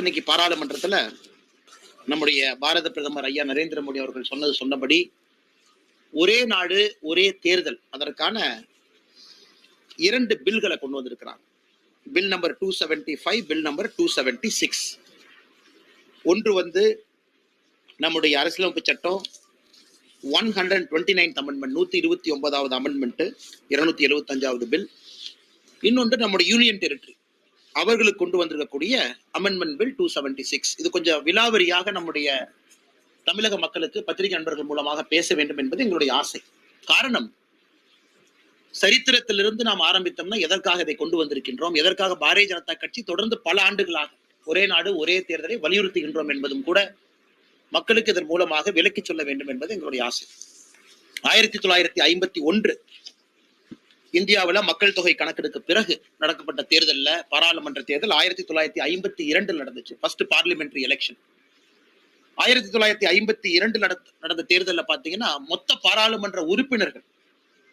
இன்னைக்கு பாராளுமன்றத்துல நம்முடைய பாரத பிரதமர் ஐயா நரேந்திர மோடி அவர்கள் சொன்னபடி ஒரே நாடு ஒரே தேர்தல் அதற்கான 2 பில்களை கொண்டு வந்திருக்கிறார். Bill number 275, bill number 276. ஒன்று நம்முடைய அரசியலமைப்பு சட்டம் 129th அமெண்ட்மெண்ட், 129வது அமெண்ட்மெண்ட், 275வது பில். இன்னொன்று நம்முடைய யூனியன் டெரிட்டரி அவர்களுக்கு கொண்டு வந்திருக்கக்கூடிய அமெண்ட்மெண்ட் பில் 276. இது கொஞ்சம் விலாவரியாக நம்முடைய தமிழக மக்களுக்கு பத்திரிகை நண்பர்கள் மூலமாக பேச வேண்டும் என்பது எங்களுடைய ஆசை. காரணம், சரித்திரத்திலிருந்து நாம் ஆரம்பித்தோம்னா எதற்காக இதை கொண்டு வந்திருக்கின்றோம், எதற்காக பாரதிய ஜனதா கட்சி தொடர்ந்து பல ஆண்டுகளாக ஒரே நாடு ஒரே தேர்தலை வலியுறுத்துகின்றோம் என்பதும் கூட மக்களுக்கு இதன் மூலமாக விளக்கி சொல்ல வேண்டும் என்பது எங்களுடைய ஆசை. 1951 இந்தியாவில் மக்கள் தொகை கணக்கெடுக்க பிறகு நடக்கப்பட்ட தேர்தலில், பாராளுமன்ற தேர்தல் 1952 நடந்துச்சு. ஃபர்ஸ்ட் பார்லிமெண்டரி எலெக்ஷன் 1952 நடந்த தேர்தலில் பார்த்தீங்கன்னா மொத்த பாராளுமன்ற உறுப்பினர்கள்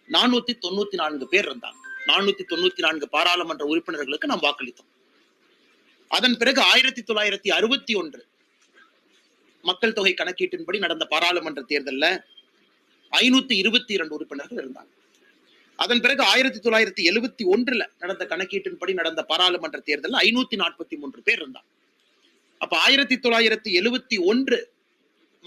494 பேர் இருந்தாங்க. 494 பாராளுமன்ற உறுப்பினர்களுக்கு நாம் வாக்களித்தோம். அதன் பிறகு 1961 மக்கள் தொகை கணக்கீட்டின்படி நடந்த பாராளுமன்ற தேர்தலில் 522 உறுப்பினர்கள் இருந்தாங்க. அதன் பிறகு 1971 நடந்த கணக்கீட்டின்படி நடந்த பாராளுமன்ற தேர்தலில் 543 பேர் இருந்தாங்க. அப்ப 1971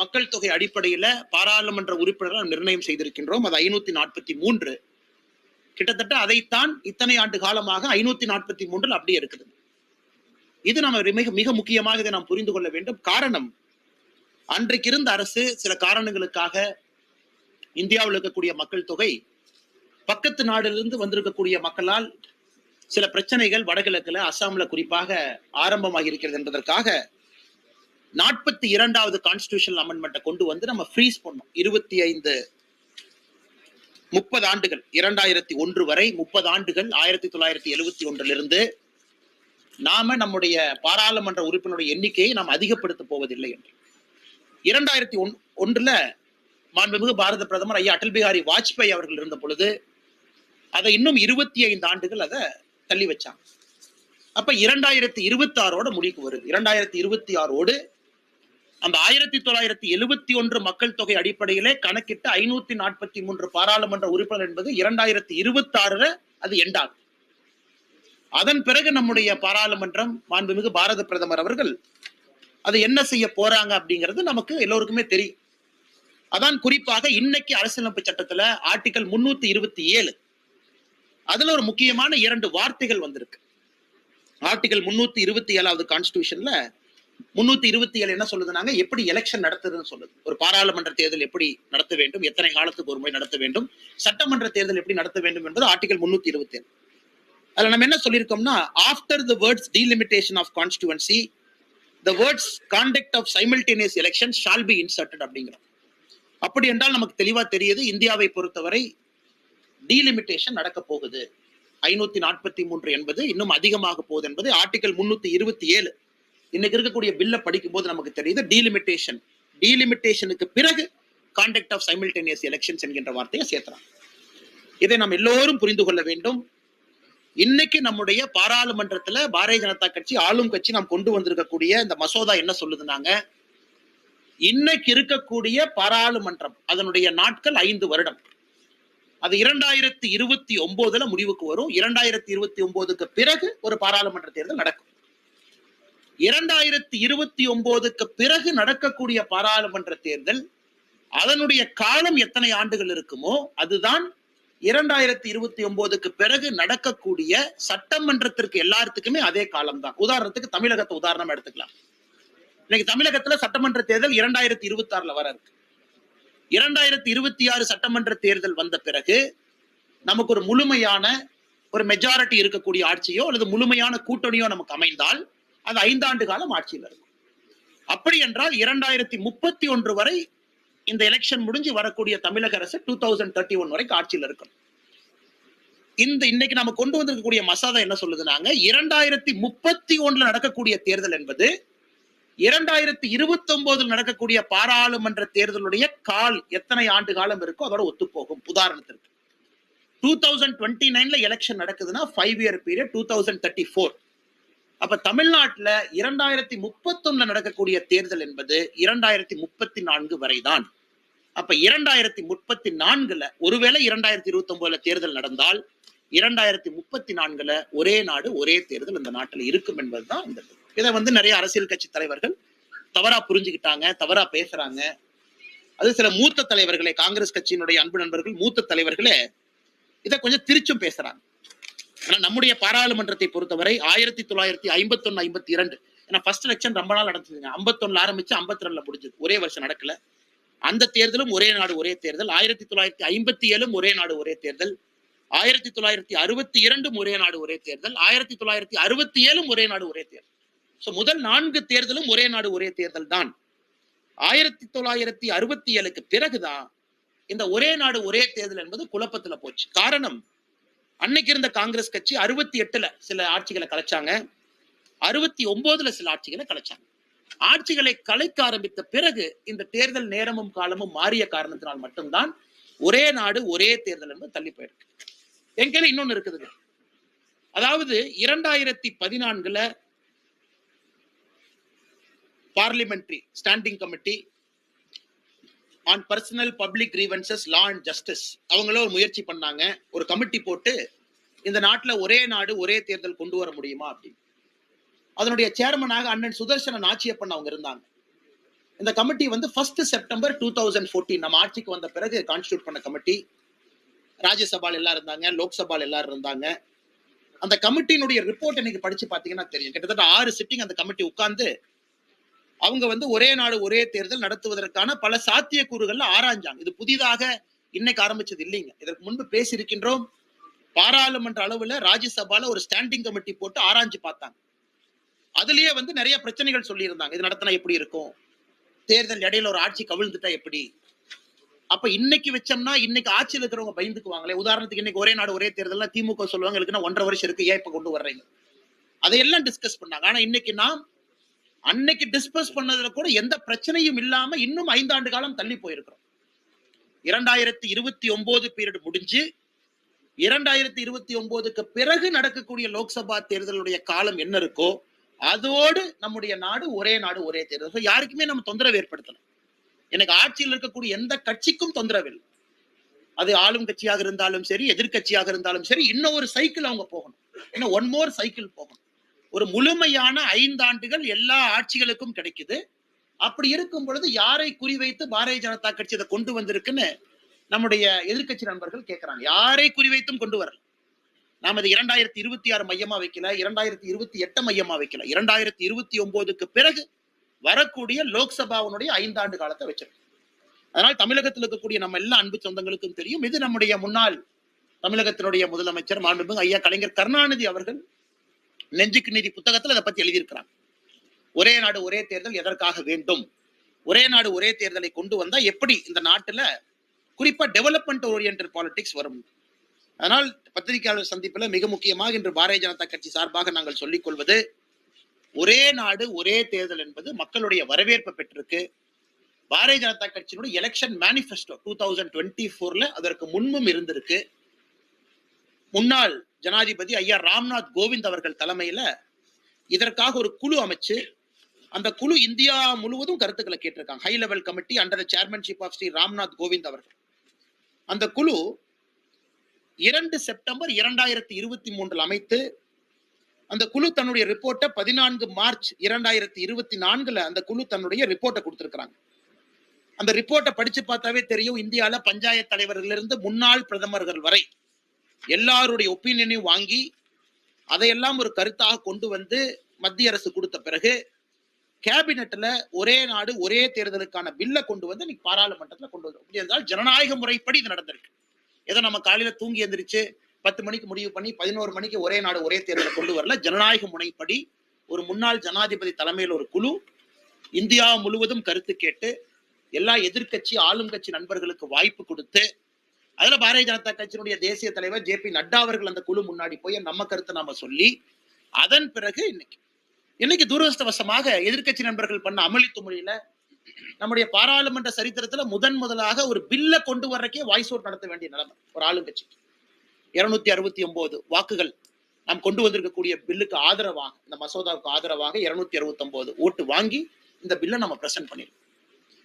மக்கள் தொகை அடிப்படையில பாராளுமன்ற உறுப்பினர்கள் நிர்ணயம் செய்திருக்கின்றோம். அது 543. கிட்டத்தட்ட அதைத்தான் இத்தனை ஆண்டு காலமாக 543 அப்படியே இருக்குது. இது நம்ம மிக முக்கியமாக இதை நாம் புரிந்து கொள்ள வேண்டும். காரணம், அன்றைக்கு இருந்த அரசு சில காரணங்களுக்காக இந்தியாவில் இருக்கக்கூடிய மக்கள் தொகை பக்கத்து நாடுகளிலிருந்து வந்திருக்கக்கூடிய மக்களால் சில பிரச்சனைகள் வடகிழக்குல, அசாம்ல குறிப்பாக ஆரம்பமாக இருக்கிறது என்பதற்காக 42வது கான்ஸ்டிடியூஷனல் அமெண்ட்மெண்ட்டை கொண்டு வந்து நம்ம ஃப்ரீஸ் பண்ணோம். 30 ஆண்டுகள், 2001 வரை 30 ஆண்டுகள், 1971 நாம நம்முடைய பாராளுமன்ற உறுப்பினருடைய எண்ணிக்கையை நாம் அதிகப்படுத்த போவதில்லை என்று 2001 மாண்புமிகு பாரத பிரதமர் ஐயா அடல் பிஹாரி வாஜ்பாய் அவர்கள் இருந்த பொழுது அதை இன்னும் 25 ஆண்டுகள் அதை தள்ளி வச்சாங்க. அப்ப 2026 முடிவுக்கு வருது. 2026 அந்த 1971 மக்கள் தொகை அடிப்படையிலே கணக்கிட்ட 543 பாராளுமன்ற உறுப்பினர் என்பது 2026 அது எண்டாகும். அதன் பிறகு நம்முடைய பாராளுமன்றம், மாண்புமிகு பாரத பிரதமர் அவர்கள் அது என்ன செய்ய போறாங்க அப்படிங்கிறது நமக்கு எல்லோருக்குமே தெரியும். அதான் குறிப்பாக இன்னைக்கு அரசியலமைப்பு சட்டத்துல ஆர்டிகல் 327 அதுல ஒரு முக்கியமான 2 வார்த்தைகள் வந்திருக்கு. ஆர்டிகல் 327வது கான்ஸ்டிடியூஷன்ல 327 என்ன சொல்லுதுனாங்க, எப்படி எலெக்ஷன் நடத்துதுன்னு சொல்லுது. ஒரு பாராளுமன்ற தேர்தல் எப்படி நடத்த வேண்டும், எத்தனை காலத்துக்கு ஒரு முறை நடத்த வேண்டும், சட்டமன்ற தேர்தல் எப்படி நடத்த வேண்டும் என்பது ஆர்டிகல் 327. அதுல நம்ம என்ன சொல்லியிருக்கோம்னா, after the words delimitation of constituency the words conduct of simultaneous elections shall be inserted அப்படிங்கிறோம். அப்படி என்றால் நமக்கு தெளிவா தெரியுது, இந்தியாவை பொறுத்தவரை டீலிமிட்டேஷன் நடக்க போகுது. 543 என்பது இன்னும் அதிகமாக போகுது என்பது ஆர்டிகல் 327 இன்னைக்கு இருக்கக்கூடிய பில்ல படிக்கும் போது நமக்கு தெரியுது. டீலிமிட்டேஷனுக்கு பிறகு கான்டக்ட் ஆஃப் சைமல்டேனியஸ் எலெக்ஷன்ஸ் என்கின்ற வார்த்தையை சேர்த்துறாங்க. இதை நாம் எல்லோரும் புரிந்து கொள்ள வேண்டும். இன்னைக்கு நம்முடைய பாராளுமன்றத்துல பாரதிய ஜனதா கட்சி, ஆளும் கட்சி, நாம் கொண்டு வந்திருக்கக்கூடிய இந்த மசோதா என்ன சொல்லுதுனாங்க, இன்னைக்கு இருக்கக்கூடிய பாராளுமன்றம் அதனுடைய நாட்கள் 5 வருடம். அது 2029 முடிவுக்கு வரும். 2029க்கு பிறகு ஒரு பாராளுமன்ற தேர்தல் நடக்கும். 2029க்கு பிறகு நடக்கக்கூடிய பாராளுமன்ற தேர்தல் அதனுடைய காலம் எத்தனை ஆண்டுகள் இருக்குமோ அதுதான் 2029க்கு பிறகு நடக்கக்கூடிய சட்டமன்றத்திற்கு எல்லாத்துக்குமே அதே காலம் தான். உதாரணத்துக்கு தமிழகத்தை உதாரணம் எடுத்துக்கலாம். இன்னைக்கு தமிழகத்துல சட்டமன்ற தேர்தல் 2026 வர இருக்கு. 2026 சட்டமன்ற தேர்தல் வந்த பிறகு நமக்கு ஒரு முழுமையான ஒரு மெஜாரிட்டி இருக்கக்கூடிய ஆட்சியோ அல்லது முழுமையான கூட்டணியோ நமக்கு அமைந்தால் அது 5 ஆண்டு காலம் ஆட்சியில் இருக்கும். அப்படி என்றால் 2031 வரை இந்த எலெக்ஷன் முடிஞ்சு வரக்கூடிய தமிழக அரசு 2031 வரைக்கும் ஆட்சியில் இருக்கும். இன்னைக்கு நம்ம கொண்டு வந்திருக்கக்கூடிய மசோதா என்ன சொல்லுதுனாங்க, 2031 நடக்கக்கூடிய தேர்தல் என்பது 2029 நடக்கக்கூடிய பாராளுமன்ற தேர்தலுடைய எத்தனை ஆண்டு காலம் இருக்கோ அதோட ஒத்துப்போகும். உதாரணத்திற்கு 2029 எலெக்ஷன் நடக்குதுன்னா 5 year பீரியட் 2034. அப்ப தமிழ்நாட்டுல 2031 நடக்கக்கூடிய தேர்தல் என்பது 2034 வரைதான். அப்ப 2034 ஒருவேளை 2029 தேர்தல் நடந்தால் 2034 ஒரே நாடு ஒரே தேர்தல் இந்த நாட்டில் இருக்கும் என்பதுதான் இந்த. இதை நிறைய அரசியல் கட்சி தலைவர்கள் தவறா புரிஞ்சுக்கிட்டாங்க, தவறா பேசுறாங்க. அது சில மூத்த தலைவர்களே, காங்கிரஸ் கட்சியினுடைய அன்பு நண்பர்கள் மூத்த தலைவர்களே இதை கொஞ்சம் திரிச்சும் பேசுறாங்க. ஆனா நம்முடைய பாராளுமன்றத்தை பொறுத்தவரை 1951 52 ஏன்னா ஃபர்ஸ்ட் எலெக்ஷன் ரொம்ப நாள் நடந்ததுங்க. 51 ஆரம்பிச்சு 52 முடிஞ்சது, ஒரே வருஷம் நடக்கல. அந்த தேர்தலும் ஒரே நாடு ஒரே தேர்தல். 1957 ஒரே நாடு ஒரே தேர்தல். 1962 ஒரே நாடு ஒரே தேர்தல். 1967 ஒரே நாடு ஒரே தேர்தல். முதல் 4 தேர்தலும் ஒரே நாடு ஒரே தேர்தல் தான். 1967க்கு பிறகுதான் இந்த ஒரே நாடு ஒரே தேர்தல் என்பது குழப்பத்துல போச்சு. காரணம், அன்னைக்கு இருந்த காங்கிரஸ் கட்சி 68ல சில ஆட்சிகளை கலைச்சாங்க, 69ல சில ஆட்சிகளை கலைச்சாங்க. ஆட்சிகளை கலைக்க ஆரம்பித்த பிறகு இந்த தேர்தல் நேரமும் காலமும் மாறிய காரணத்தினால் மட்டும்தான் ஒரே நாடு ஒரே தேர்தல் என்பது தள்ளி போயிருக்கு. என் கையில இன்னொன்னு இருக்குதுங்க. அதாவது 2014ல parliamentary standing committee on personnel public grievances law and justice அவங்களும் ஒரு முயற்சி பண்ணாங்க. ஒரு கமிட்டி போட்டு இந்த நாட்டுல ஒரே நாடு ஒரே தேர்தல் கொண்டு வர முடியுமா அப்படின்னு. அதனுடைய சேர்மனாக அண்ணன் சுதர்சன நாச்சியப்பன் அவங்க இருந்தாங்க. இந்த கமிட்டி 1 செப்டம்பர் 2014 நம்ம ஆட்சிக்கு வந்த பிறகு கான்ஸ்டிடியூட் பண்ண கமிட்டி. ராஜ்யசபால எல்லாரும் இருந்தாங்க, லோக்சபால எல்லாரும் இருந்தாங்க. அந்த கமிட்டியினுடைய ரிப்போர்ட் இன்னைக்கு படிச்சு பாத்தீங்கன்னா தெரியும். கிட்டத்தட்ட 6 சிட்டிங் அந்த கமிட்டி உட்கார்ந்து அவங்க ஒரே நாடு ஒரே தேர்தல் நடத்துவதற்கான பல சாத்தியக்கூறுகள் ஆராய்ஞ்சாங்க. இது புதிதாக இன்னைக்கு ஆரம்பிச்சது இல்லைங்க. இதற்கு முன்பு பேசியிருக்கின்றோம். பாராளுமன்ற அளவுல ராஜ்யசபால ஒரு ஸ்டாண்டிங் கமிட்டி போட்டு ஆராய்ஞ்சு பார்த்தாங்க. அதுலயே நிறைய பிரச்சனைகள் சொல்லி இருந்தாங்க. இது நடத்தினா எப்படி இருக்கும், தேர்தல் இடையில ஒரு ஆட்சி கவிழ்ந்துட்டா எப்படி. அப்ப இன்னைக்கு வச்சோம்னா இன்னைக்கு ஆட்சியில் இருக்கிறவங்க பயந்துக்குவாங்களே. உதாரணத்துக்கு இன்னைக்கு ஒரே நாடு ஒரே தேர்தல் திமுக சொல்லுவாங்க, இருக்குன்னா 1.5 வருஷம் இருக்கு, ஏன் இப்ப கொண்டு வர்றீங்க. அதையெல்லாம் டிஸ்கஸ் பண்ணாங்க. ஆனா இன்னைக்கு நாம் அன்னைக்கு டிஸ்கஸ் பண்ணதுல கூட எந்த பிரச்சனையும் இல்லாம இன்னும் 5 ஆண்டு காலம் தள்ளி போயிருக்கிறோம். 2029 பீரியட் முடிஞ்சு 2029க்கு பிறகு நடக்கக்கூடிய லோக்சபா தேர்தலுடைய காலம் என்ன இருக்கோ அதோடு நம்முடைய நாடு ஒரே தேர்தல். யாருக்குமே நம்ம தொந்தரவு ஏற்படுத்தலாம். எனக்கு ஆட்சியில் இருக்கக்கூடிய எந்த கட்சிக்கும் தொந்தரவில்லை. அது ஆளும் கட்சியாக இருந்தாலும் சரி, எதிர்கட்சியாக இருந்தாலும் சரி, இன்னும் ஒரு சைக்கிள் அவங்க போகணும், இன்னும் 1 more சைக்கிள் போகணும். ஒரு முழுமையான 5 ஆண்டுகள் எல்லா ஆட்சிகளுக்கும் கிடைக்குது. அப்படி இருக்கும் பொழுது யாரை குறிவைத்து பாரதிய ஜனதா கட்சி அதை கொண்டு வந்திருக்குன்னு நம்முடைய எதிர்கட்சி நண்பர்கள் கேட்கிறாங்க. யாரை குறிவைத்தும் கொண்டு வரல. நாம இது 2026 மையமா வைக்கல, 2028 மையமா வைக்கல. 2029க்கு பிறகு வரக்கூடிய லோக்சபாவுடைய 5 ஆண்டு காலத்தை வச்சிருக்கோம். அதனால் தமிழகத்தில் இருக்கக்கூடிய நம்ம எல்லா அன்பு சொந்தங்களுக்கும் தெரியும். இது நம்முடைய முன்னாள் தமிழகத்தினுடைய முதலமைச்சர் மாண்புமிகு ஐயா கலைஞர் கருணாநிதி அவர்கள் நெஞ்சுக்கு நீதி புத்தகத்தில் அதை பத்தி எழுதியிருக்கிறாங்க. ஒரே நாடு ஒரே தேர்தல் எதற்காக வேண்டும், ஒரே நாடு ஒரே தேர்தலை கொண்டு வந்தா எப்படி இந்த நாட்டுல குறிப்பா டெவலப்மெண்ட் ஓரியன்டட் பாலிடிக்ஸ் வரும். அதனால் பத்திரிகையாளர் சந்திப்பில் மிக முக்கியமாக இன்று பாரதிய ஜனதா கட்சி சார்பாக நாங்கள் சொல்லிக் கொள்வது, ஒரே நாடு ஒரே தேர்தல் என்பது மக்களுடைய வரவேற்பு பெற்றிருக்கு. பாரதிய ஜனதா கட்சியினுடைய எலெக்ஷன் மேனிஃபெஸ்டோ 2024ல அதற்கு முன்பும் இருந்திருக்கு. முன்னாள் ஜனாதிபதி ஐயா ராம்நாத் கோவிந்த் அவர்கள் தலைமையில இதற்காக ஒரு குழு அமைச்சு அந்த குழு இந்தியா முழுவதும் கருத்துக்களை கேட்டிருக்காங்க. High level committee under the chairmanship of Shri Ramnath Kovind அவர்கள். அந்த குழு 2 செப்டம்பர் 2023 அமைத்து அந்த குழு தன்னுடைய ரிப்போர்ட்டை 14 மார்ச் 2024 அந்த குழு தன்னுடைய ரிப்போர்ட்டை கொடுத்திருக்கிறாங்க. அந்த ரிப்போர்ட்டை படிச்சு பார்த்தாவே தெரியும், இந்தியால பஞ்சாயத்து தலைவர்களிலிருந்து முன்னாள் பிரதமர்கள் வரை எல்லாருடைய ஒப்பீனியனையும் வாங்கி அதையெல்லாம் ஒரு கருத்தாக கொண்டு வந்து மத்திய அரசு கொடுத்த பிறகு கேபினெட்ல ஒரே நாடு ஒரே தேர்தலுக்கான பில்லை கொண்டு வந்து இன்னைக்கு பாராளுமன்றத்தில் கொண்டு வந்து. அப்படி என்றால் ஜனநாயக முறைப்படி இது நடந்திருக்கு. ஏதோ நம்ம காலையில தூங்கி எந்திரிச்சு 10 மணிக்கு முடிவு பண்ணி 11 மணிக்கு ஒரே நாடு ஒரே தேர்தலை கொண்டு வரல. ஜனநாயக முறைப்படி ஒரு முன்னாள் ஜனாதிபதி தலைமையில் ஒரு குழு இந்தியா முழுவதும் கருத்து கேட்டு எல்லா எதிர்கட்சி ஆளும் கட்சி நண்பர்களுக்கு வாய்ப்பு கொடுத்து அதுல பாரதிய ஜனதா கட்சியினுடைய தேசிய தலைவர் JP நட்டா அவர்கள் அந்த குழு முன்னாடி போய் நம்ம கருத்தை நாம சொல்லி அதன் பிறகு இன்னைக்கு துரதிருஷ்டவசமாக எதிர்கட்சி நண்பர்கள் பண்ண அமளி துமளியில நம்முடைய பாராளுமன்ற சரித்திரத்துல முதலாக ஒரு பில்ல கொண்டு வர்றக்கே வாய்ஸ் அவுட் நடத்த வேண்டிய நிலைமை ஒரு ஆளுங்கட்சி. 269 வாக்குகள் நாம் கொண்டு வந்திருக்கக்கூடிய பில்லுக்கு ஆதரவாக, இந்த மசோதாவுக்கு ஆதரவாக 269 ஓட்டு வாங்கி இந்த பில்லை நம்ம பிரசன்ட் பண்ணிருக்கோம்.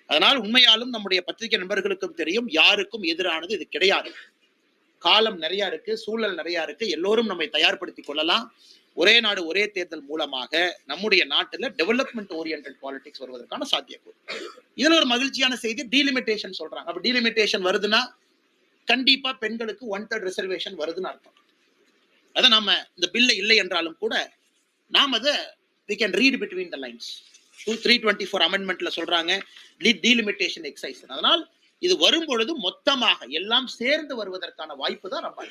அதனால் உண்மையாலும் நம்முடைய பத்திரிகை நண்பர்களுக்கும் தெரியும், யாருக்கும் எதிரானது இது கிடையாது. காலம் நிறைய இருக்கு, சூழல் நிறைய இருக்கு, எல்லோரும் நம்மை தயார்படுத்திக் கொள்ளலாம். ஒரே நாடு ஒரே தேர்தல் மூலமாக நம்முடைய நாட்டில் டெவலப்மெண்ட் ஓரியன்டட் பாலிடிக்ஸ் வருவதற்கான சாத்தியக்கூறு. இதுல ஒரு மகிழ்ச்சியான செய்தி, டீலிமிட்டேஷன் சொல்றாங்க. அப்ப டீலிமிட்டேஷன் வருதுன்னா கண்டிப்பா பெண்களுக்கு 1/3 ரிசர்வேஷன் வருதுன்னு அர்த்தம். அதை நாம இந்த பில்ல இல்லை என்றாலும் கூட நாம் அதை we can read between the lines. 324 அமெண்ட்மெண்ட்ல சொல்றாங்க டீலிமிட்டேஷன் எக்ஸைஸ். அதனால் இது வரும் பொழுது மொத்தமாக எல்லாம் சேர்ந்து வருவதற்கான வாய்ப்பு தான் ரொம்ப.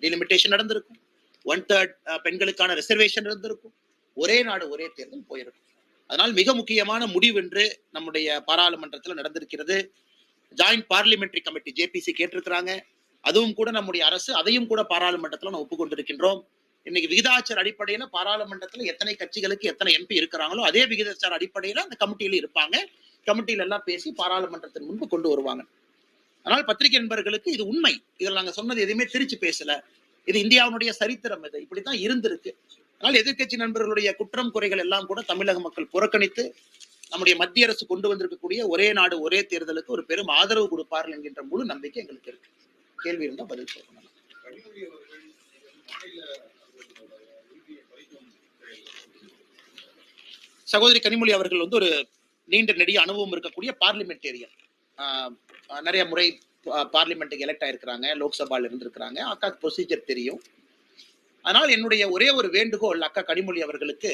டீலிமிட்டேஷன் நடந்திருக்கும், 1/3 பெண்களுக்கான ரிசர்வேஷன் இருந்திருக்கும், ஒரே நாடு ஒரே தேர்தல் போயிருக்கும். அதனால் மிக முக்கியமான முடிவு என்று நம்முடைய பாராளுமன்றத்தில் நடந்திருக்கிறது. ஜாயிண்ட் பார்லிமெண்டரி கமிட்டி ஜேபிசி கேட்டிருக்கிறாங்க. அதுவும் கூட நம்முடைய அரசு அதையும் கூட பாராளுமன்றத்தில் நம்ம ஒப்புக்கொண்டிருக்கின்றோம். இன்னைக்கு விகிதாச்சார அடிப்படையில பாராளுமன்றத்தில் எத்தனை கட்சிகளுக்கு எத்தனை எம்பி இருக்கிறாங்களோ அதே விகிதாச்சார அடிப்படையில அந்த கமிட்டியில இருப்பாங்க. கமிட்டியில எல்லாம் பேசி பாராளுமன்றத்தின் முன்பு கொண்டு வருவாங்க. ஆனால் பத்திரிகை நண்பர்களுக்கு இது உண்மை. இதில் நாங்க சொன்னது எதுவுமே திருச்சி பேசல. இது இந்தியாவுடைய சரித்திரம், இது இப்படித்தான் இருந்திருக்கு. அதனால் எதிர்கட்சி நண்பர்களுடைய குற்றம் குறைகள் எல்லாம் கூட தமிழக மக்கள் புறக்கணித்து நம்முடைய மத்திய அரசு கொண்டு வந்திருக்கக்கூடிய ஒரே நாடு ஒரே தேர்தலுக்கு ஒரு பெரும் ஆதரவு கொடுப்பார்கள் என்கின்ற முழு நம்பிக்கை எங்களுக்கு இருக்கு. கேள்வி இருந்தா பதில் சொல்லணும். சகோதரி கனிமொழி அவர்கள் வந்து ஒரு நீண்ட நெடிய அனுபவம் இருக்கக்கூடிய பார்லிமெண்டேரியன், நிறைய முறை பார்லிமெண்ட்டுக்கு எலெக்ட் ஆயிருக்கிறாங்க, லோக்சபால இருந்திருக்கிறாங்க, அக்காக்கு ப்ரொசீஜர் தெரியும். அதனால் என்னுடைய ஒரே ஒரு வேண்டுகோள் அக்கா கனிமொழி அவர்களுக்கு,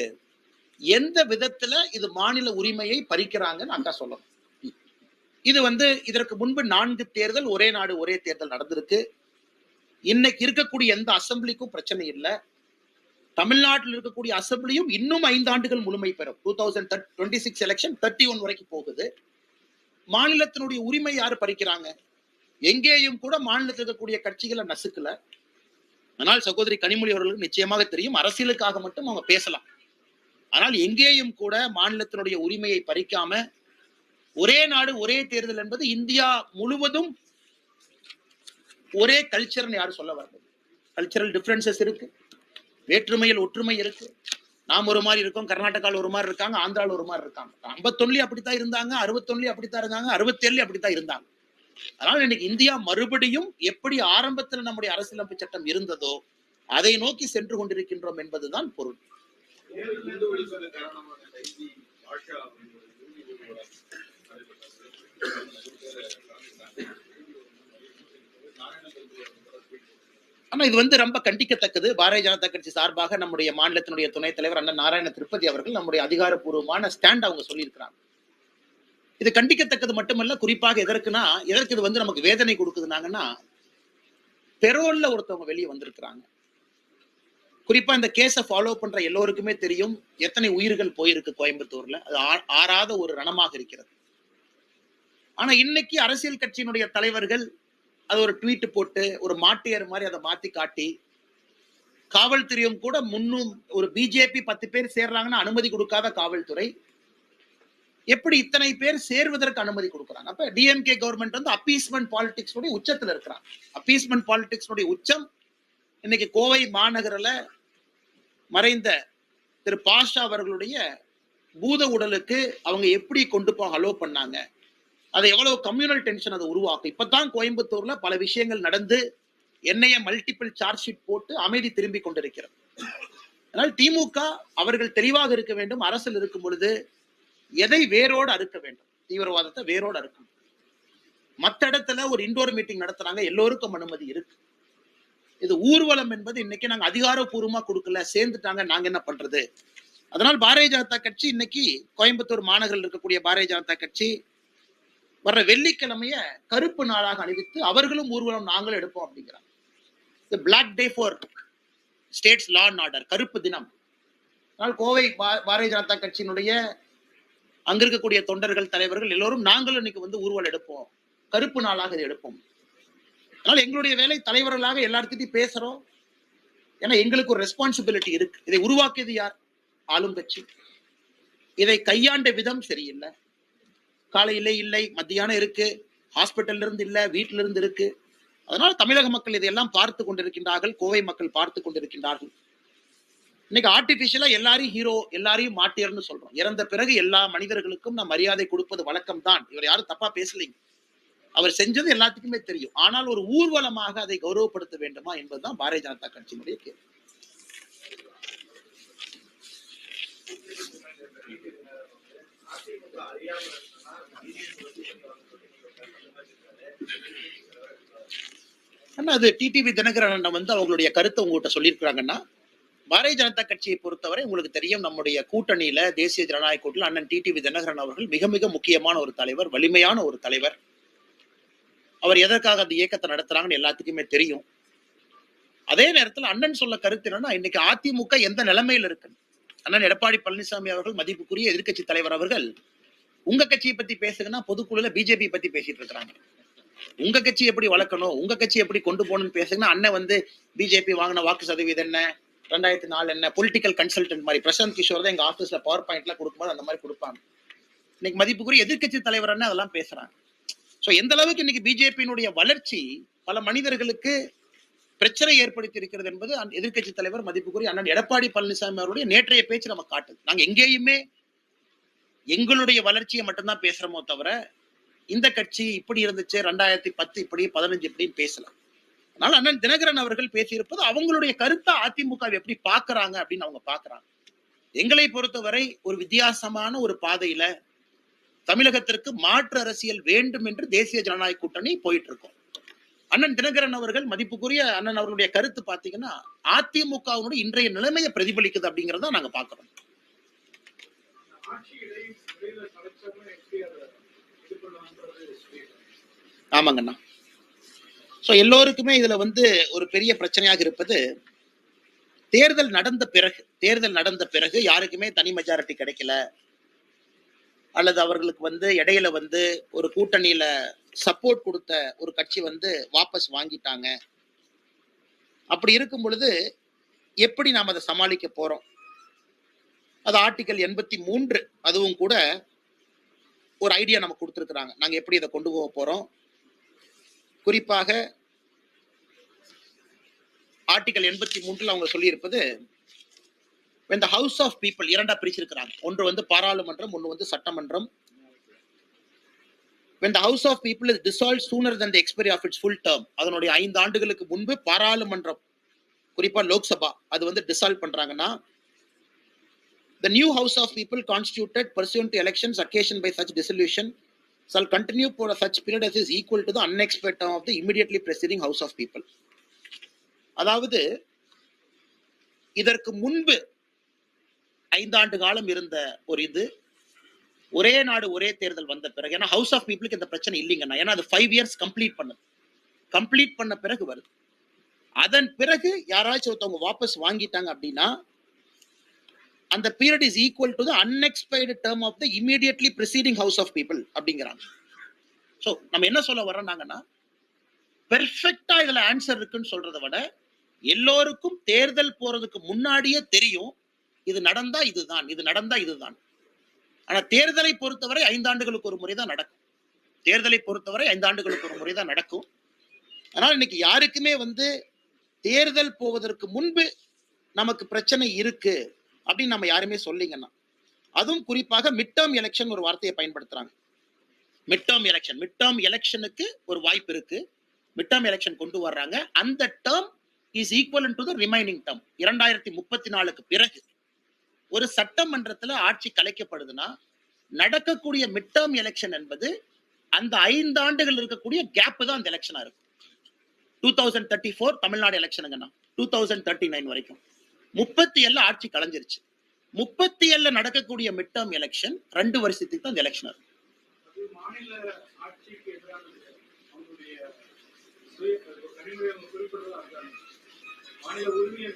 எந்த விதத்துல இது மாநில உரிமையை பறிக்கிறாங்கன்னு அக்கா சொல்லணும். இது வந்து இதற்கு முன்பு 4 தேர்தல் ஒரே நாடு ஒரே தேர்தல் நடந்திருக்கு. இன்னைக்கு இருக்கக்கூடிய எந்த அசம்பிளிக்கும் பிரச்சனை இல்லை. தமிழ்நாட்டில் இருக்கக்கூடிய அசம்பிளியும் இன்னும் 5 ஆண்டுகள் முழுமை பெறும். 2026 எலெக்ஷன் 31 வரைக்கும் போகுது. மாநிலத்தினுடைய உரிமை யாரு பறிக்கிறாங்க? எங்கேயும் கூட மாநிலத்தில் இருக்கக்கூடிய கட்சிகளை நசுக்கல. ஆனால் சகோதரி கனிமொழி அவர்களுக்கு நிச்சயமாக தெரியும், அரசியலுக்காக மட்டும் அவங்க பேசலாம். ஆனால் எங்கேயும் கூட மாநிலத்தினுடைய உரிமையை பறிக்காம ஒரே நாடு ஒரே தேர்தல் என்பது இந்தியா முழுவதும் ஒரே கல்ச்சர்னு யாரும் சொல்ல வரது. கல்ச்சரல் டிஃபரன்சஸ் இருக்கு, வேற்றுமையில் ஒற்றுமை இருக்கு. நாம் ஒரு மாதிரி இருக்கோம், கர்நாடகாவில் ஒரு மாதிரி இருக்காங்க, ஆந்திராவில் ஒரு மாதிரி இருக்காங்க. 51 அப்படித்தான் இருந்தாங்க, 61 அப்படித்தான் இருந்தாங்க, 67 அப்படித்தான் இருந்தாங்க. அதனால இன்னைக்கு இந்தியா மறுபடியும் எப்படி ஆரம்பத்தில் நம்முடைய அரசியலமைப்பு சட்டம் இருந்ததோ அதை நோக்கி சென்று கொண்டிருக்கின்றோம் என்பதுதான் பொருள். ஆனா இது வந்து ரொம்ப கண்டிக்கத்தக்கது. பாரதிய ஜனதா கட்சி சார்பாக நம்முடைய மாநிலத்தினுடைய துணைத் தலைவர் அண்ணன் நாராயண திருப்பதி அவர்கள் நம்முடைய அதிகாரப்பூர்வமான ஸ்டாண்ட் அவங்க சொல்லியிருக்கிறாங்க. இது கண்டிக்கத்தக்கது மட்டுமல்ல, குறிப்பாக எதற்கு இது வந்து நமக்கு வேதனை கொடுக்குதுனாங்கன்னா, பெரோல்ல ஒருத்தவங்க வெளியே வந்திருக்கிறாங்க. குறிப்பா இந்த கேஸை ஃபாலோ பண்ற எல்லோருக்குமே தெரியும் எத்தனை உயிர்கள் போயிருக்கு கோயம்புத்தூர்ல. அது ஆறாத ஒரு ரணமாக இருக்கிறது. ஆனா இன்னைக்கு அரசியல் கட்சியினுடைய தலைவர்கள் அது ஒரு ட்வீட் போட்டு ஒரு மாட்டியர் மாதிரி அதை மாத்தி காட்டி, காவல்துறையும் கூட முன்னும் ஒரு பிஜேபி 10 பேர் சேர்றாங்கன்னா அனுமதி கொடுக்காத காவல்துறை எப்படி இத்தனை பேர் சேர்வதற்கு அனுமதி கொடுக்குறாங்க? அப்ப டிஎம்கே கவர்மெண்ட் வந்து அப்பீஸ்மெண்ட் பாலிடிக்ஸ் உச்சத்துல இருக்கிறாங்க. அப்பீஸ்மெண்ட் பாலிடிக்ஸ் உச்சம் இன்னைக்கு கோவை மாநகரில் மறைந்த திரு பாஷா அவர்களுடைய பூத உடலுக்கு அவங்க எப்படி கொண்டு போக அலோ பண்ணாங்க, அதை எவ்வளவு கம்யூனல் டென்ஷன் அதை உருவாக்கும். இப்பதான் கோயம்புத்தூர்ல பல விஷயங்கள் நடந்து என்னைய மல்டிபிள் சார்ஜ் ஷீட் போட்டு அமைதி திரும்பி கொண்டிருக்கிறது. அதனால் திமுக அவர்கள் தெளிவாக இருக்க வேண்டும். அரசில் இருக்கும் பொழுது எதை வேரோடு அறுக்க வேண்டும், தீவிரவாதத்தை வேரோடு அறுக்கணும். மற்ற இடத்துல ஒரு இண்டோர் மீட்டிங் நடத்துறாங்க, எல்லோருக்கும் அனுமதி இருக்கு. இது ஊர்வலம் என்பது இன்னைக்கு நாங்க அதிகாரப்பூர்வமா கொடுக்கல, சேர்ந்துட்டாங்க, நாங்க என்ன பண்றது? அதனால் பாரதிய ஜனதா கட்சி இன்னைக்கு கோயம்புத்தூர் மாநகரில் இருக்கக்கூடிய பாரதிய ஜனதா கட்சி வர்ற வெள்ளிக்கிழமைய கருப்பு நாளாக அணிவித்து அவர்களும் ஊர்வலம் நாங்களும் எடுப்போம் அப்படிங்கிறாங்க. Black day for states law and order, கருப்பு தினம். அதனால் கோவை பாரதிய ஜனதா கட்சியினுடைய அங்க இருக்கக்கூடிய தொண்டர்கள் தலைவர்கள் எல்லோரும் நாங்களும் இன்னைக்கு வந்து ஊர்வலம் எடுப்போம், கருப்பு நாளாக இதை எடுப்போம். அதனால எங்களுடைய வேலை தலைவர்களாக எல்லார்கிட்டையும் பேசுறோம். ஏன்னா எங்களுக்கு ஒரு ரெஸ்பான்சிபிலிட்டி இருக்கு. இதை உருவாக்கியது யார்? ஆளும் கட்சி. இதை கையாண்ட விதம் சரியில்லை. காலையிலே இல்லை, மத்தியானம் இருக்கு, ஹாஸ்பிட்டல்ல இருந்து இல்ல, வீட்டில இருந்து இருக்கு. அதனால தமிழக மக்கள் இதையெல்லாம் பார்த்து கொண்டிருக்கின்றார்கள், கோவை மக்கள் பார்த்து கொண்டிருக்கின்றார்கள். இன்னைக்கு ஆர்டிபிஷியலா எல்லாரையும் ஹீரோ, எல்லாரையும் மாட்டியர்னு சொல்றோம். இறந்த பிறகு எல்லா மனிதர்களுக்கும் நாம் மரியாதை கொடுப்பது வழக்கம் தான். இவர் யாரும் தப்பா பேசலைங்க. அவர் செஞ்சது எல்லாத்துக்குமே தெரியும். ஆனால் ஒரு ஊர்வலமாக அதை கௌரவப்படுத்த வேண்டுமா என்பதுதான் பாரதிய ஜனதா கட்சியினுடைய கேள்வி. ஆனா அது டிடிவி தினகரன் வந்து அவங்களுடைய கருத்தை உங்ககிட்ட சொல்லியிருக்கிறாங்கன்னா, பாரதிய ஜனதா கட்சியை பொறுத்தவரை உங்களுக்கு தெரியும், நம்முடைய கூட்டணியில தேசிய ஜனநாயக கூட்டணியில் அண்ணன் டிடிவி தினகரன் அவர்கள் மிக மிக முக்கியமான ஒரு தலைவர், வலிமையான ஒரு தலைவர். அவர் எதற்காக அந்த இயக்கத்தை நடத்துறாங்கன்னு எல்லாத்துக்குமே தெரியும். அதே நேரத்தில் அண்ணன் சொல்ல கருத்து என்னன்னா, இன்னைக்கு அதிமுக எந்த நிலைமையில் இருக்கு. அண்ணன் எடப்பாடி பழனிசாமி அவர்கள், மதிப்புக்குரிய எதிர்க்கட்சி தலைவர் அவர்கள், உங்க கட்சியை பத்தி பேசுங்கன்னா பொதுக்குழுல பிஜேபி பத்தி பேசிட்டு இருக்காங்க. உங்க கட்சி எப்படி வளர்க்கணும், உங்க கட்சி எப்படி கொண்டு போகணும்னு பேசுங்கன்னா, அண்ணன் வந்து பிஜேபி வாங்கின வாக்கு சதவீதம் என்ன, 2004 என்ன, பொலிட்டிக்கல் கன்சல்டன்ட் மாதிரி பிரசாந்த் கிஷோர் தான் எங்க ஆபீஸ்ல பவர் பாயிண்ட்லாம் கொடுக்கும்போது அந்த மாதிரி கொடுப்பாங்க. இன்னைக்கு மதிப்புக்குரிய எதிர்க்கட்சி தலைவர் என்ன அதெல்லாம் பேசுறாங்க. சோ எந்த அளவுக்கு இன்னைக்கு பிஜேபியினுடைய வளர்ச்சி பல மனிதர்களுக்கு பிரச்சனை ஏற்படுத்தி இருக்கிறது என்பது எதிர்க்கட்சி தலைவர் மதிப்புக்குரிய அண்ணன் எடப்பாடி பழனிசாமி அவருடைய நேற்றைய பேச்சு நமக்கு காட்டுது. நாங்க எங்கேயுமே எங்களுடைய வளர்ச்சியை மட்டும்தான் பேசுறோமோ தவிர, இந்த கட்சி இப்படி இருந்துச்சு 2010 இப்படி 15 இப்படின்னு பேசலாம். அதனால அண்ணன் தினகரன் அவர்கள் பேசியிருப்பது அவங்களுடைய கருத்தை அதிமுக எப்படி பாக்குறாங்க அப்படின்னு அவங்க பாக்குறாங்க. எங்களை பொறுத்தவரை ஒரு வித்தியாசமான ஒரு பாதையில தமிழகத்திற்கு மாற்று அரசியல் வேண்டும் என்று தேசிய ஜனநாயக கூட்டணி போயிட்டு இருக்கோம். அண்ணன் தினகரன் அவர்கள், மதிப்புக்குரிய அண்ணன் அவர்களுடைய கருத்து பாத்தீங்கன்னா அதிமுகவினுடைய இன்றைய நிலைமையை பிரதிபலிக்குது அப்படிங்கறத நாங்க பாக்குறோம். ஆமாங்கண்ணா. சோ எல்லோருக்குமே இதுல வந்து ஒரு பெரிய பிரச்சனையாக இருப்பது, தேர்தல் நடந்த பிறகு யாருக்குமே தனி மெஜாரிட்டி கிடைக்கல, அல்லது அவர்களுக்கு வந்து இடையில வந்து ஒரு கூட்டணியில சப்போர்ட் கொடுத்த ஒரு கட்சி வந்து வாபஸ் வாங்கிட்டாங்க. அப்படி இருக்கும் பொழுது எப்படி நாம் அதை சமாளிக்க போறோம்? அது ஆர்டிகல் 83 அதுவும் கூட ஒரு ஐடியா நமக்கு கொடுத்திருக்கிறாங்க. நாங்க எப்படி இதை கொண்டு போக போறோம்? குறிப்பாக ஆர்டிகல் 83 அவங்க சொல்லி இருப்பது, when the house of people இரண்டா பிரிச்சிருக்கிறாங்க. ஒன்று வந்து பாராளுமன்றம், ஒன்று வந்து சட்டமன்றம். when the house of people is dissolved sooner than the expiry of its full term, அதனுடைய 5 ஆண்டுகளுக்கு முன்பு பாராளுமன்றம், குறிப்பா லோக்சபா அது வந்து டிசால்வ் பண்றாங்கன்னா, the new house of people constituted pursuant to elections occasioned by such dissolution shall continue for such period as is equal to the unexpired term of the immediately preceding house of people. அதாவது இதற்கு முன்பு 5 ஆண்டு காலம் இருந்த ஒரு இது ஒரே நாடு ஒரே தேர்தல் வந்த பிறகு, ஏன்னா ஹவுஸ் ஆஃப் பீப்புளுக்கு இந்த பிரச்சனை இல்லைங்கண்ணா, ஏன்னா அது 5 இயர்ஸ் கம்ப்ளீட் பண்ண பிறகு வருது. அதன் பிறகு யாராச்சும் ஒருத்தவங்க வாபஸ் வாங்கிட்டாங்க அப்படின்னா, அந்த period is equal to the unexpired term of the immediately preceding House of People அப்படிங்கிறாங்க. சோ நம்ம என்ன சொல்ல வரோம்னாங்கன்னா, பெர்ஃபெக்ட்டா இதுல ஆன்சர் இருக்குன்னு சொல்றதை விட, எல்லோருக்கும் தேர்தல் போறதுக்கு முன்னாடியே தெரியும் இது நடந்தா இதுதான், இது நடந்தா இதுதான். ஆனா தேர்தலை பொறுத்தவரை 5 ஆண்டுகளுக்கு ஒரு முறை தான் நடக்கும். அதனால இன்னைக்கு யாருக்குமே வந்து தேர்தல் போவதற்கு முன்பு நமக்கு பிரச்சனை இருக்கு அப்படின்னு நம்ம யாருமே சொல்லிங்கன்னா, அதுவும் குறிப்பாக மிட் டேர்ம் எலெக்ஷன் ஒரு வார்த்தையை பயன்படுத்துறாங்க. மிட் டேர்ம் எலெக்ஷனுக்கு ஒரு வாய்ப்பு இருக்கு. மிட் டேர்ம் எலெக்ஷன் கொண்டு வர்றாங்க. அந்த term is equivalent to the remaining term. 2034க்கு பிறகு ஒரு சட்டமன்றத்துல ஆட்சி கலைக்கப்படுதுன்னா, நடக்கக்கூடிய மிட் டேர்ம் எலெக்ஷன் என்பது அந்த 5 ஆண்டுகள் இருக்கக்கூடிய கேப் தான் அந்த எலெக்ஷனா இருக்கும். 2034 தமிழ்நாடு எலெக்ஷனுங்கண்ணா, 2039 வரைக்கும் 37 ஆட்சி கலைஞ்சிருச்சு. 37 நடக்கக்கூடிய மிட் டேர்ம் எலெக்ஷன் 2 வருஷத்துக்கு தான் அந்த எலெக்ஷன் இருக்கும். மாநில உரிமையை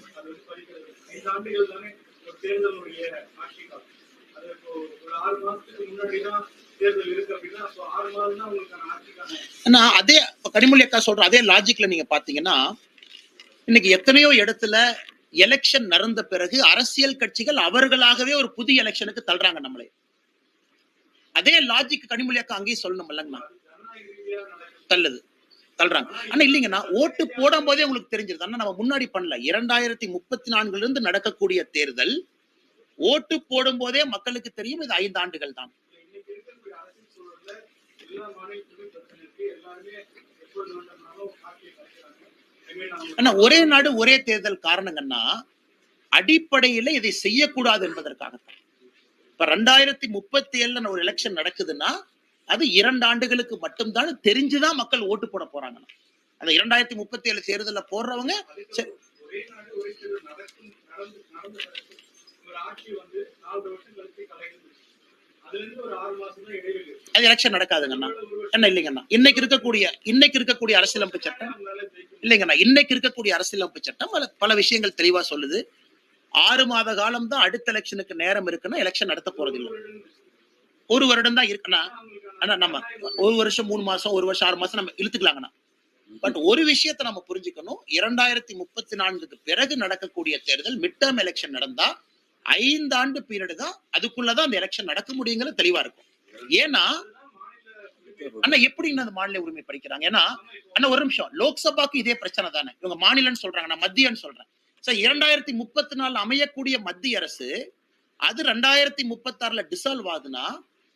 தேர்தலுடைய ஆட்சி காலம் அது இப்போ ஒரு 6 மாசத்துக்கு முன்னாடி தான் தேர்தல் இருக்கு அப்படின்னா, அப்போ 6 மாதம் தான் உங்களுக்கான ஆட்சி காலம். அதே கனிமொழி அக்கா சொல்ற அதே லாஜிக்ல நீங்க பாத்தீங்கன்னா, இன்னைக்கு எத்தனையோ இடத்துல எலெக்ஷன் நடந்த பிறகு அரசியல் கட்சிகள் அவர்களாகவே ஒரு புதிய எலெக்ஷனுக்கு தள்ளுறாங்க நம்மளே. அதே லாஜிக் கனிமொழி அக்கா அங்கேயும் சொல்லணும் இல்லைங்கண்ணா, தள்ளுது. தள்ளுறாங்க. ஆனா இல்லைங்கண்ணா, ஓட்டு போடும் போதே உங்களுக்கு தெரிஞ்சிருது. ஆனா நம்ம முன்னாடி பண்ணல. 2034 இருந்து நடக்கக்கூடிய தேர்தல் ஓட்டு போடும் போதே மக்களுக்கு தெரியும் இது 5 ஆண்டுகள் தான். ஆனா ஒரே நாடு ஒரே தேர்தல் காரணங்கன்னா அடிப்படையில இதை செய்யக்கூடாது என்பதற்காகத்தான். இப்ப 2037 ஒரு எலெக்ஷன் நடக்குதுன்னா அது 2 ஆண்டுகளுக்கு மட்டும்தான் தெரிஞ்சுதான் மக்கள் ஓட்டு போட போறாங்க. அந்த 2037 தேர்தல போடுறவங்க அது எலெக்ஷன் நடக்காதுங்கண்ணா. என்ன இல்லைங்கண்ணா, இன்னைக்கு இருக்கக்கூடிய அரசியலமைப்பு சட்டம் இல்லைங்கண்ணா, இன்னைக்கு இருக்கக்கூடிய அரசியலமைப்பு சட்டம் பல விஷயங்கள் தெளிவா சொல்லுது. 6 மாத காலம் தான் அடுத்த எலெக்ஷனுக்கு நேரம் இருக்குன்னா எலெக்ஷன் நடத்த போறது இல்லை. 1 வருடம் தான் இருக்குன்னா நம்ம 1 வருஷம் 3 மாசம் 1 வருஷம் 6 மாசம் நம்ம இழுத்துக்கலாங்கண்ணா. பட் ஒரு விஷயத்தை நம்ம புரிஞ்சுக்கணும், 2034க்கு பிறகு நடக்கக்கூடிய தேர்தல் மிட் டேர்ம் எலெக்ஷன் நடந்தா 5 ஆண்டு பீரியட் தான், அதுக்குள்ளதான் அந்த எலெக்ஷன் நடக்க முடியுங்கிறது தெளிவா இருக்கும். ஏன்னா அண்ணா எப்படி அந்த மாநில உரிமை படிக்கிறாங்க? ஏன்னா அண்ணா ஒரு நிமிஷம், லோக்சபாக்கு இதே பிரச்சனை தானே. இவங்க மாநிலம்னு சொல்றாங்க, நான் மத்தியன்னு சொல்றேன். 2034 அமையக்கூடிய மத்திய அரசு அது 2036 டிசால்வ் ஆகுதுன்னா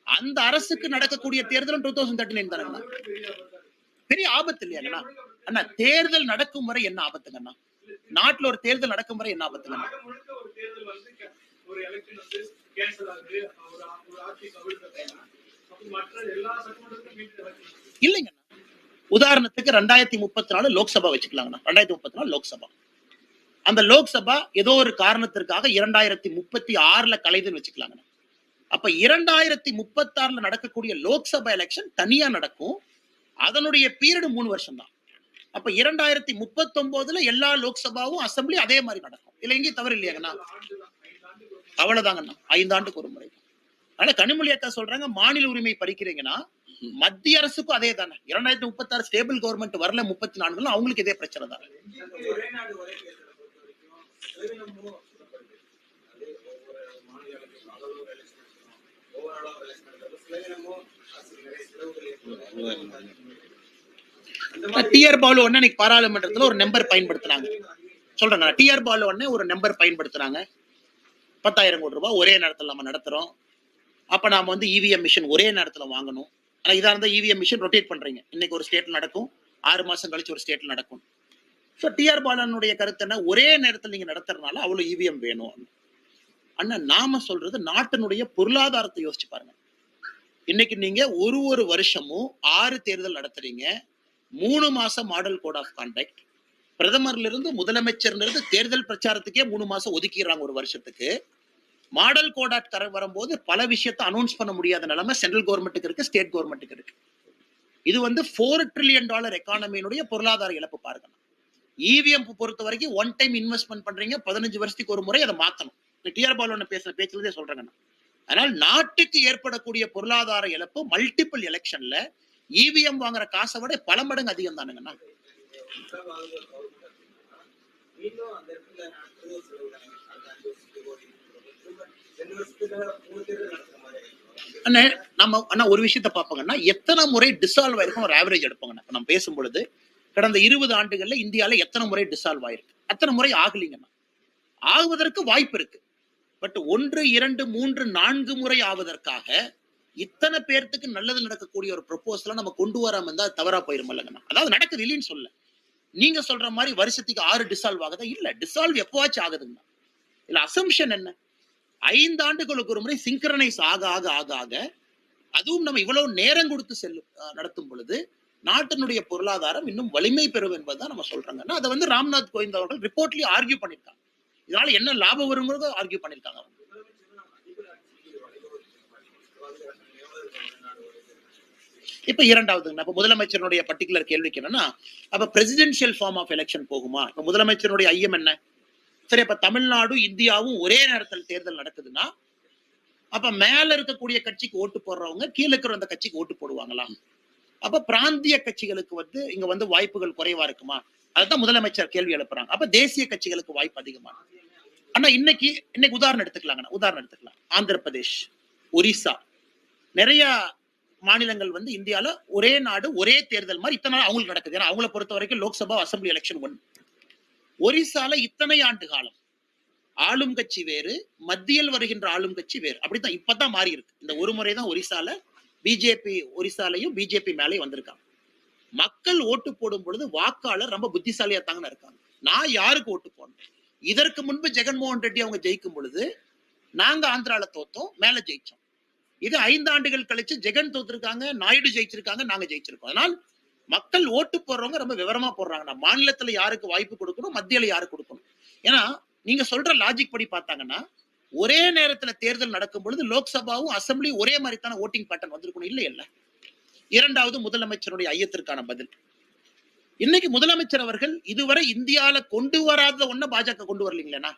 அந்த அரசுக்கு நடக்கக்கூடிய தேர்தலும் 2039 தானே. பெரிய ஆபத்து இல்லையா அண்ணா? தேர்தல் நடக்கும் வரை என்ன ஆபத்துங்கண்ணா? நாட்டுல ஒரு தேர்தல் நடக்கும் வரை என்ன ஆபத்துங்கண்ணா? இல்லைங்க, உதாரணத்துக்கு 2034 லோக்சபா வச்சுக்கலாங்கண்ணா. 2034 லோக்சபா, அந்த லோக்சபா ஏதோ ஒரு காரணத்திற்காக 2036 கலைதுன்னு வச்சுக்கலாங்கண்ணா. அப்ப 2036 நடக்கக்கூடிய லோக்சபா எலெக்ஷன் தனியா நடக்கும். அதனுடைய பீரியட் 3 வருஷம் தான். அப்ப 2039 எல்லா லோக்சபாவும் அசம்பிளி அதே மாதிரி நடக்கும். இல்ல எங்கேயும் தவறு இல்லையாங்கண்ணா? அவ்வளவுதாங்கண்ணா, 5 ஆண்டுக்கு ஒரு முறை. அதனால கனிமொழி அக்கா சொல்றாங்க மாநில உரிமை பறிக்கிறீங்கன்னா மத்திய அரசுக்கும் அதே தானே. 2036 ஸ்டேபிள் கவர்மெண்ட் வரல 34 அவங்களுக்கு இதே பிரச்சனை தான். டிஆர் பாலு அன்னைக்கு பாராளுமன்றத்தில் ஒரு நம்பர் பயன்படுத்தினாங்க. சொல்றேன், டிஆர் பாலு ஒரு நம்பர் பயன்படுத்துறாங்க. 10,000 கோடி ரூபாய் ஒரே நேரத்தில் நம்ம நடத்துறோம். அப்ப நாம வந்து இவிஎம் மிஷின் ஒரே நேரத்தில் வாங்கணும். ஆனா இதா இருந்தா இவிஎம் மிஷின் ரொட்டேட் பண்றீங்க. இன்னைக்கு ஒரு ஸ்டேட்ல நடக்கும், 6 மாசம் கழிச்சு ஒரு ஸ்டேட்ல நடக்கும். ஸோ டிஆர் பாலனுடைய கருத்து என்ன, ஒரே நேரத்தில் நீங்க நடத்துறதுனால அவ்வளவு இவிஎம் வேணும். அண்ணா நாம சொல்றது நாட்டினுடைய பொருளாதாரத்தை யோசிச்சு பாருங்க. இன்னைக்கு நீங்க ஒரு வருஷமும் 6 தேர்தல் நடத்துறீங்க. 3 மாசம் மாடல் கோட் ஆஃப் கான்டக்ட், பிரதமர்ல இருந்து முதலமைச்சர்ல இருந்து தேர்தல் பிரச்சாரத்துக்கே 3 மாசம் ஒதுக்கிடுறாங்க ஒரு வருஷத்துக்கு. மாடல் கோட் ஆஃப் கரை வரும்போது பல விஷயத்தை அனௌன்ஸ் பண்ண முடியாத நிலைமை சென்ட்ரல் கவர்மெண்ட்டுக்கு இருக்கு, ஸ்டேட் கவர்மெண்ட்டுக்கு இருக்கு. இது வந்து $4 trillion எக்கானமியினுடைய பொருளாதார இழப்பு பாருங்க. இவிஎம் பொறுத்த வரைக்கும் ஒன் டைம் இன்வெஸ்ட்மெண்ட் பண்றீங்க, 15 வருஷத்துக்கு ஒரு முறை அதை மாத்தணும். டிஆர் பாலு பேசுற பேச்சுலதே சொல்றேங்க. அதனால் நாட்டுக்கு ஏற்படக்கூடிய பொருளாதார இழப்பு மல்டிபிள் எலெக்ஷன்ல இவிஎம் வாங்குற காசை விட பல மடங்கு அதிகம் தானுங்கண்ணா. நம்ம ஒரு விஷயத்த பார்ப்போங்கன்னா எத்தனை முறை டிசால்வ் ஆயிருக்கும் ஒரு ஆவரேஜ் எடுப்போங்கண்ணா. நம்ம பேசும்பொழுது கடந்த 20 ஆண்டுகள்ல இந்தியால எத்தனை முறை டிசால்வ் ஆயிருக்கு, அத்தனை முறை ஆகலிங்கண்ணா. ஆகுவதற்கு வாய்ப்பு இருக்கு. பட் 1, 2, 3, 4 முறை ஆவதற்காக இத்தனை பேர்த்துக்கு நல்லது நடக்கக்கூடிய ஒரு ப்ரொபோசலை நம்ம கொண்டு வராம இருந்தா தவறா போயிருமில்லங்கண்ணா. அதாவது நடக்குது இல்லைன்னு சொல்ல, நீங்க சொல்ற மாதிரி வருஷத்துக்கு 6 டிசால்வ் ஆகுதா? இல்ல, டிசால்வ் எப்பவாச்சும் ஆகுதுங்கண்ணா. இல்ல அசம்ஷன் என்ன, 5 ஆண்டுகளுக்கு ஒரு முறை சிங்க்ரனைஸ் ஆக ஆக ஆக ஆக அதுவும் நம்ம இவ்வளவு நேரம் கொடுத்து நடத்தும் பொழுது நாட்டினுடைய பொருளாதாரம் இன்னும் வலிமை பெறும் என்பதுதான் நம்ம சொல்றாங்க. அதை வந்து ராம்நாத் கோவிந்த் அவர்கள் ரிப்போர்ட்லயே ஆர்கியூ பண்ணிருக்காங்க. இதனால என்ன லாபம் வருங்கிறத ஆர்கியூ பண்ணிருக்காங்க. இப்ப இரண்டாவது முதலமைச்சருடைய பர்டிகுலர் கேள்விக்கு என்னன்னா, அப்ப பிரசிடென்சியல் ஃபார்ம் ஆஃப் எலெக்ஷன் போகுமா? இப்ப முதலமைச்சருடைய ஐயம் என்ன? சரி, அப்ப தமிழ்நாடு இந்தியாவும் ஒரே நேரத்தில் தேர்தல் நடக்குதுன்னா அப்ப மேல இருக்கக்கூடிய கட்சிக்கு ஓட்டு போடுறவங்க கீழே இருக்கிற அந்த கட்சிக்கு ஓட்டு போடுவாங்களா? அப்ப பிராந்திய கட்சிகளுக்கு வந்து இங்க வந்து வாய்ப்புகள் குறைவா இருக்குமா? அதுதான் முதலமைச்சர் கேள்வி எழுப்புறாங்க. அப்ப தேசிய கட்சிகளுக்கு வாய்ப்பு அதிகமா? ஆனா இன்னைக்கு உதாரணம் எடுத்துக்கலாம். ஆந்திர பிரதேஷ், ஒரிசா, நிறைய மாநிலங்கள் வந்து இந்தியால ஒரே நாடு ஒரே தேர்தல் மாதிரி இத்தனை நாள் அவங்களுக்கு நடக்குது. ஏன்னா அவங்கள பொறுத்த வரைக்கும் லோக்சபா அசம்பிளி எலெக்ஷன் ஒன்று. ஒரிசால இத்தனை ஆண்டு காலம் ஆளும் கட்சி வேறு, மத்தியில் வருகின்ற ஆளும் கட்சி வேறு. அப்படித்தான் இப்பதான் மாறி இருக்கு. இந்த ஒரு முறை தான் ஒரிசால பிஜேபி ஒரிசாலையும் பிஜேபி மேலேயும் வந்திருக்காங்க. மக்கள் ஓட்டு போடும் பொழுது வாக்காளர் ரொம்ப புத்திசாலியா தாங்க இருக்காங்க. நான் யாருக்கு ஓட்டு போடணும்? இதற்கு முன்பு ஜெகன்மோகன் ரெட்டி அவங்க ஜெயிக்கும் பொழுது நாங்க ஆந்திரால தோத்தோம், மேல ஜெயிச்சோம். இது 5 ஆண்டுகள் கழிச்சு ஜெகன் தோத்திருக்காங்க, நாயுடு ஜெயிச்சிருக்காங்க, நாங்க ஜெயிச்சிருக்கோம். அதனால் மக்கள் ஓட்டு போடுறவங்க ரொம்ப விவரமா போடுறாங்க. நான் மாநிலத்துல யாருக்கு வாய்ப்பு கொடுக்கணும், மத்தியில யாருக்கு கொடுக்கணும். ஏன்னா நீங்க சொல்ற லாஜிக் படி பார்த்தாங்கன்னா ஒரே நேரத்துல தேர்தல் நடக்கும் பொழுது லோக்சபாவும் அசம்பிளி ஒரே மாதிரி தானே ஓட்டிங் பேட்டர்ன் வந்திருக்கணும் இல்லை இல்ல. இரண்டாவது முதலமைச்சருடைய ஐயத்திற்கான பதில். இன்னைக்கு முதலமைச்சர் அவர்கள் இதுவரை இந்தியால கொண்டு வராத ஒண்ண பாஜக கொண்டு வரலீங்களா?